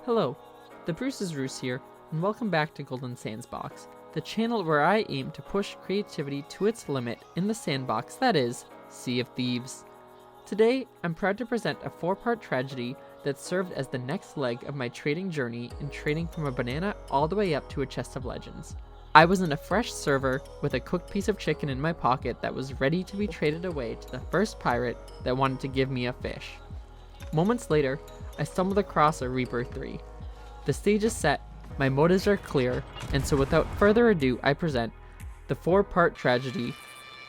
Hello, the Bruce's Roos here, and welcome back to Golden Sandsbox, the channel where I aim to push creativity to its limit in the sandbox that is, Sea of Thieves. Today, I'm proud to present a 4-part tragedy that served as the next leg of my trading journey in trading from a banana all the way up to a chest of legends. I was in a fresh server with a cooked piece of chicken in my pocket that was ready to be traded away to the first pirate that wanted to give me a fish. Moments later, I stumbled across a Reaper 3. The stage is set, my motives are clear, and so without further ado, I present the 4-part tragedy,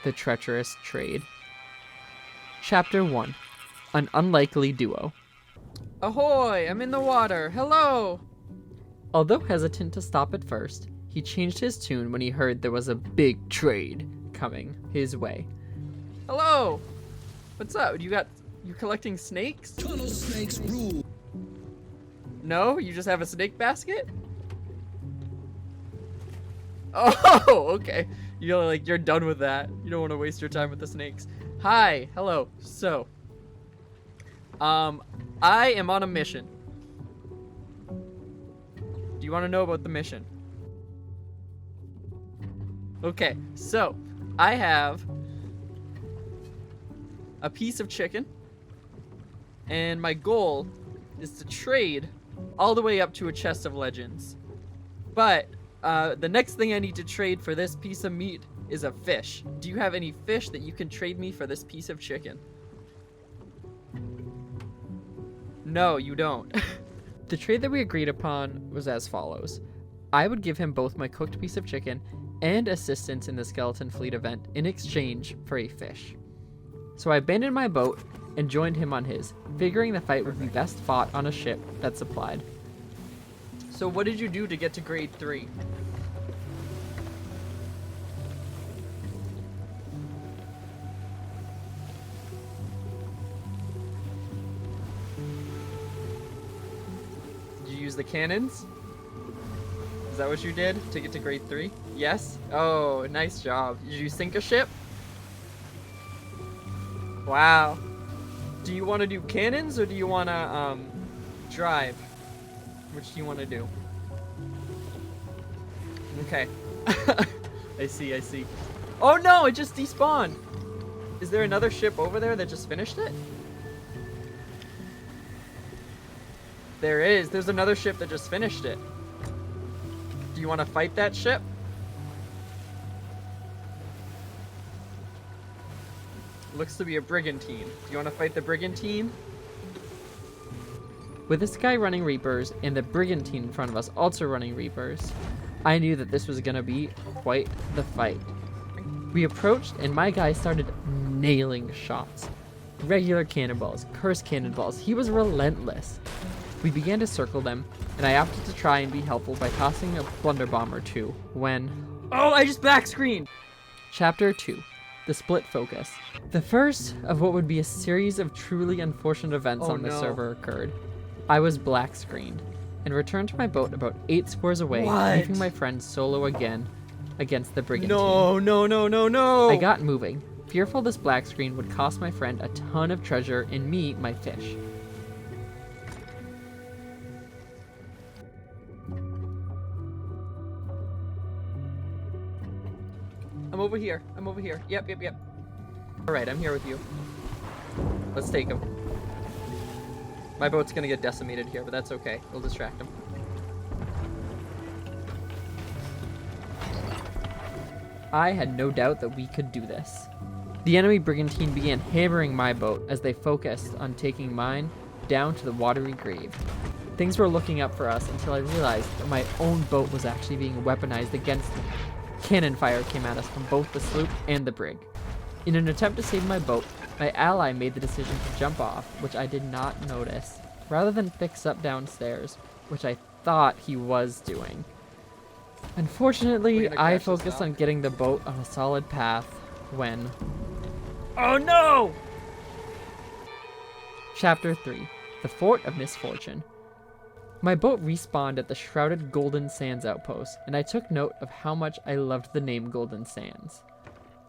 The Treacherous Trade. Chapter 1, An Unlikely Duo. Ahoy! I'm in the water! Hello! Although hesitant to stop at first, he changed his tune when he heard there was a big trade coming his way. Hello! What's up? You collecting snakes? Tunnel snakes rule. No? You just have a snake basket? Oh, okay. You're done with that. You don't want to waste your time with the snakes. Hi, hello. So, I am on a mission. Do you want to know about the mission? Okay, so I have a piece of chicken, and my goal is to trade all the way up to a chest of legends. But the next thing I need to trade for this piece of meat is a fish. Do you have any fish that you can trade me for this piece of chicken? No, you don't. The trade that we agreed upon was as follows. I would give him both my cooked piece of chicken and assistance in the Skeleton Fleet event in exchange for a fish. So I abandoned my boat and joined him on his, figuring the fight would be best fought on a ship that supplied. So what did you do to get to grade 3? Did you use the cannons? Is that what you did to get to grade 3? Yes? Oh, nice job. Did you sink a ship? Wow. Do you want to do cannons or do you want to drive? Which do you want to do? Okay. I see. Oh no, it just despawned. Is there another ship over there that just finished it? There is. There's another ship that just finished it. Do you want to fight that ship? Looks to be a brigantine. Do you want to fight the brigantine? With this guy running Reapers and the brigantine in front of us also running Reapers, I knew that this was going to be quite the fight. We approached and my guy started nailing shots. Regular cannonballs, cursed cannonballs. He was relentless. We began to circle them, and I opted to try and be helpful by tossing a plunder bomb or two when... Oh, I just back screened! Chapter 2. The Split Focus. The first of what would be a series of truly unfortunate events on the server occurred. I was black screened and returned to my boat about 8 squares away, leaving my friend solo again against the brigantine. No. I got moving, fearful this black screen would cost my friend a ton of treasure and me my fish. I'm over here. Yep. Alright, I'm here with you. Let's take him. My boat's gonna get decimated here, but that's okay. We'll distract him. I had no doubt that we could do this. The enemy brigantine began hammering my boat as they focused on taking mine down to the watery grave. Things were looking up for us until I realized that my own boat was actually being weaponized against me. Cannon fire came at us from both the sloop and the brig. In an attempt to save my boat, my ally made the decision to jump off, which I did not notice, rather than fix up downstairs, which I thought he was doing. Unfortunately, I focused on getting the boat on a solid path when... Oh no! Chapter 3. The Fort of Misfortune. My boat respawned at the shrouded Golden Sands outpost, and I took note of how much I loved the name Golden Sands.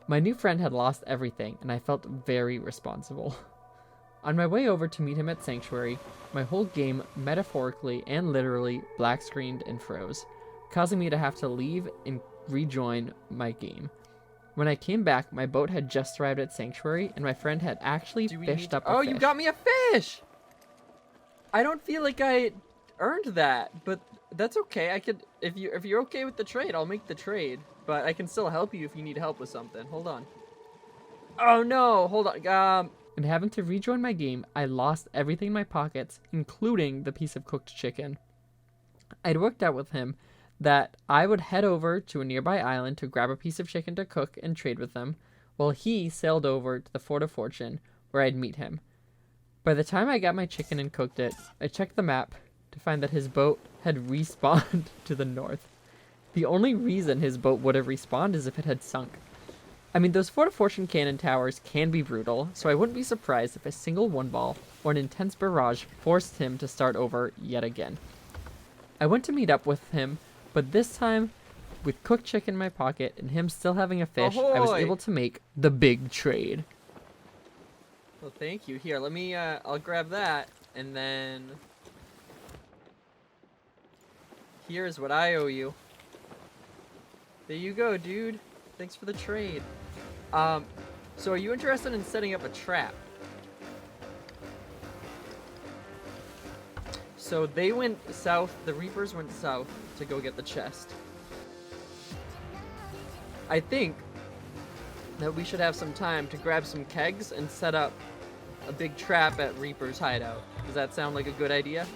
My new friend had lost everything, and I felt very responsible. On my way over to meet him at Sanctuary, my whole game metaphorically and literally black screened and froze, causing me to have to leave and rejoin my game. When I came back, my boat had just arrived at Sanctuary, and my friend had actually fished up a fish. Oh, you got me a fish! I don't feel like I earned that, but that's okay. I could, if you're okay with the trade, I'll make the trade. But I can still help you if you need help with something. Hold on. Oh no, hold on. And having to rejoin my game, I lost everything in my pockets, including the piece of cooked chicken. I'd worked out with him that I would head over to a nearby island to grab a piece of chicken to cook and trade with them, while he sailed over to the Fort of Fortune, where I'd meet him. By the time I got my chicken and cooked it, I checked the map to find that his boat had respawned to the north. The only reason his boat would have respawned is if it had sunk. I mean, those Fort of Fortune cannon towers can be brutal, so I wouldn't be surprised if a single one ball or an intense barrage forced him to start over yet again. I went to meet up with him, but this time, with cooked chicken in my pocket and him still having a fish, I was able to make the big trade. Well, thank you. Here, let me, I'll grab that, and then here's what I owe you. There you go, dude. Thanks for the trade. So are you interested in setting up a trap? So they went south, the Reapers went south to go get the chest. I think that we should have some time to grab some kegs and set up a big trap at Reaper's hideout. Does that sound like a good idea?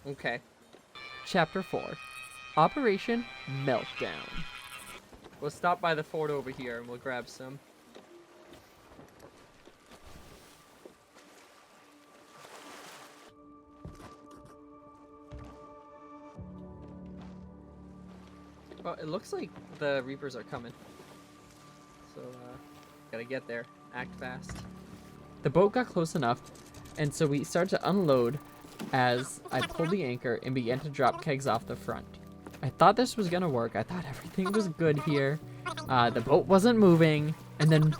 Okay. Chapter 4. Operation Meltdown. We'll stop by the fort over here and we'll grab some. Well, it looks like the Reapers are coming. So, gotta get there. Act fast. The boat got close enough, and so we started to unload as I pulled the anchor and began to drop kegs off the front. I thought this was gonna work. I thought everything was good here. The boat wasn't moving, and then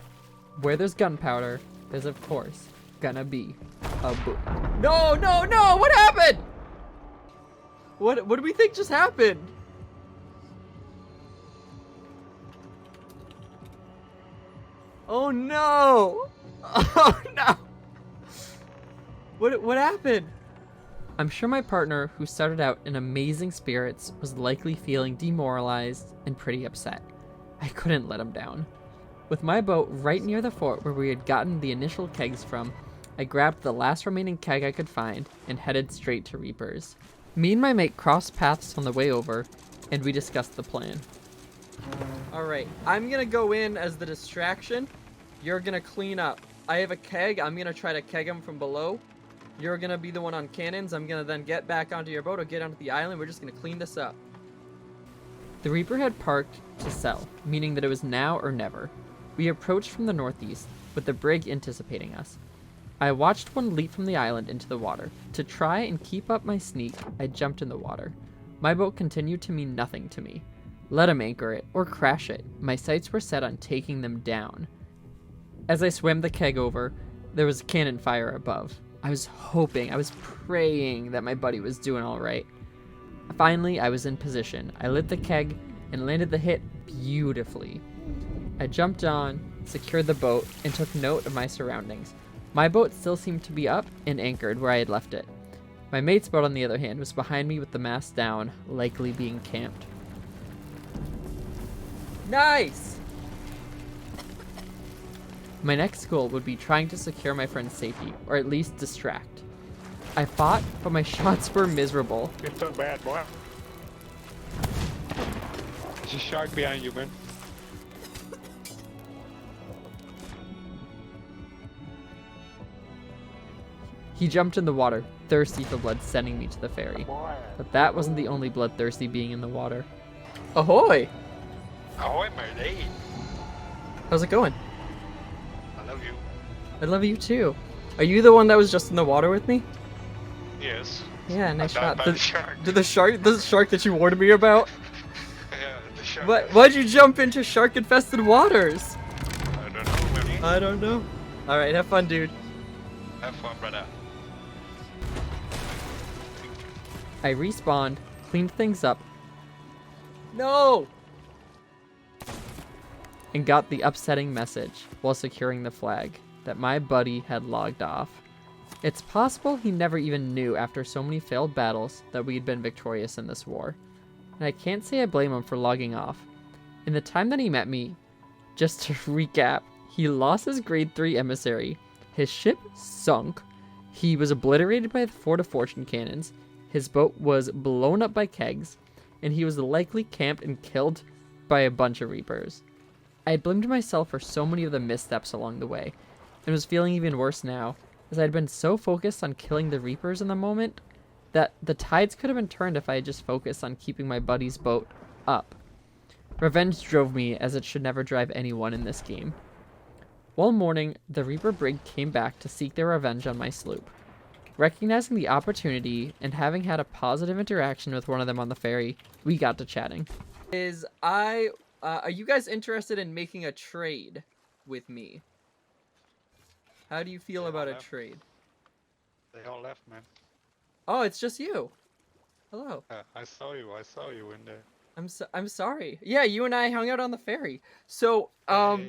where there's gunpowder, there's of course gonna be a boom. No, no, no! What happened? What do we think just happened? Oh no! Oh no! What happened? I'm sure my partner, who started out in amazing spirits, was likely feeling demoralized and pretty upset. I couldn't let him down. With my boat right near the fort where we had gotten the initial kegs from, I grabbed the last remaining keg I could find and headed straight to Reaper's. Me and my mate crossed paths on the way over, and we discussed the plan. Alright, I'm gonna go in as the distraction. You're gonna clean up. I have a keg. I'm gonna try to keg him from below. You're gonna be the one on cannons. I'm gonna then get back onto your boat or get onto the island. We're just gonna clean this up. The Reaper had parked to sell, meaning that it was now or never. We approached from the northeast, with the brig anticipating us. I watched one leap from the island into the water. To try and keep up my sneak, I jumped in the water. My boat continued to mean nothing to me. Let him anchor it, or crash it. My sights were set on taking them down. As I swam the keg over, there was cannon fire above. I was praying that my buddy was doing all right. Finally, I was in position. I lit the keg and landed the hit beautifully. I jumped on, secured the boat, and took note of my surroundings. My boat still seemed to be up and anchored where I had left it. My mate's boat, on the other hand, was behind me with the mast down, likely being camped. Nice! My next goal would be trying to secure my friend's safety, or at least distract. I fought, but my shots were miserable. You're so bad, boy. There's a shark behind you, man. He jumped in the water, thirsty for blood, sending me to the ferry. But that wasn't the only bloodthirsty being in the water. Ahoy! Ahoy, matey. How's it going? I love you. I love you too. Are you the one that was just in the water with me? Yes. Yeah, nice I shot. died by the shark. The shark that you warned me about? Yeah, the shark. Why'd you jump into shark-infested waters? I don't know, maybe. I don't know. All right, have fun, dude. Have fun, brother. I respawned, cleaned things up, No. and got the upsetting message while securing the flag that my buddy had logged off. It's possible he never even knew after so many failed battles that we'd been victorious in this war. And I can't say I blame him for logging off. In the time that he met me, just to recap, he lost his grade 3 emissary, his ship sunk, he was obliterated by the Fort of Fortune cannons, his boat was blown up by kegs, and he was likely camped and killed by a bunch of Reapers. I had blamed myself for so many of the missteps along the way, and was feeling even worse now, as I had been so focused on killing the Reapers in the moment that the tides could have been turned if I had just focused on keeping my buddy's boat up. Revenge drove me, as it should never drive anyone in this game. One morning, the Reaper brig came back to seek their revenge on my sloop. Recognizing the opportunity and having had a positive interaction with one of them on the ferry, we got to chatting. Are you guys interested in making a trade with me? How do you feel They about all a left. trade? They all left, man. Oh, it's just you. Hello. I saw you in there. I'm sorry. Yeah, you and I hung out on the ferry. So, Yeah.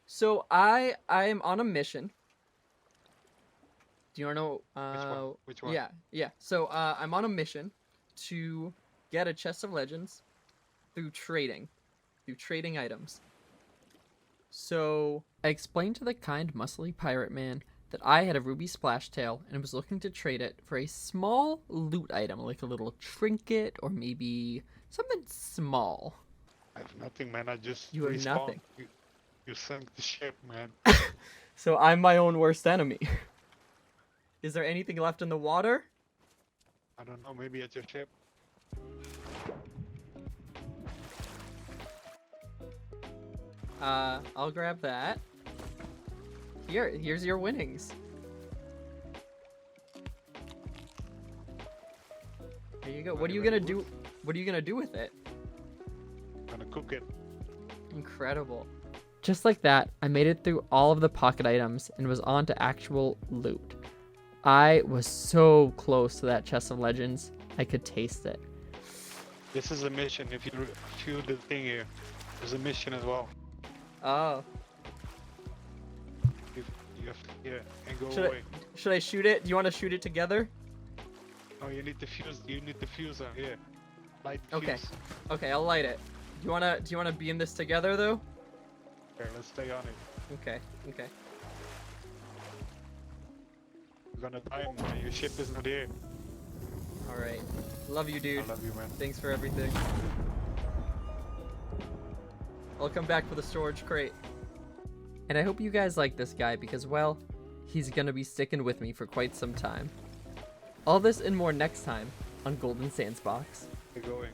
so I am on a mission. Do you wanna know? Which one? Yeah. So, I'm on a mission to get a chest of legends through trading items. So I explained to the kind, muscly pirate man that I had a ruby splashtail and was looking to trade it for a small loot item, like a little trinket or maybe something small. I have nothing, man. I just You have respawned. nothing. You sank the ship, man. So I'm my own worst enemy. Is there anything left in the water? I don't know. Maybe at your ship. I'll grab that. Here's your winnings. There you go. What are you gonna do? What are you gonna do with it? I'm gonna cook it. Incredible. Just like that, I made it through all of the pocket items and was on to actual loot. I was so close to that chest of legends, I could taste it. This is a mission. If you do the thing here, there's a mission as well. Oh. You have to, yeah, and go Should away. Should I shoot it? Do you want to shoot it together? Oh, you need the fuse. You need the fuse on here. Light the Okay. fuse. Okay, I'll light it. Do you wanna be in this together though? Here, let's stay on it. Okay. Okay. You're gonna die, man. Your ship is not here. All right. Love you, dude. I love you, man. Thanks for everything. I'll come back for the storage crate. And I hope you guys like this guy because, well, he's gonna be sticking with me for quite some time. All this and more next time on Golden Sands Box. You're going.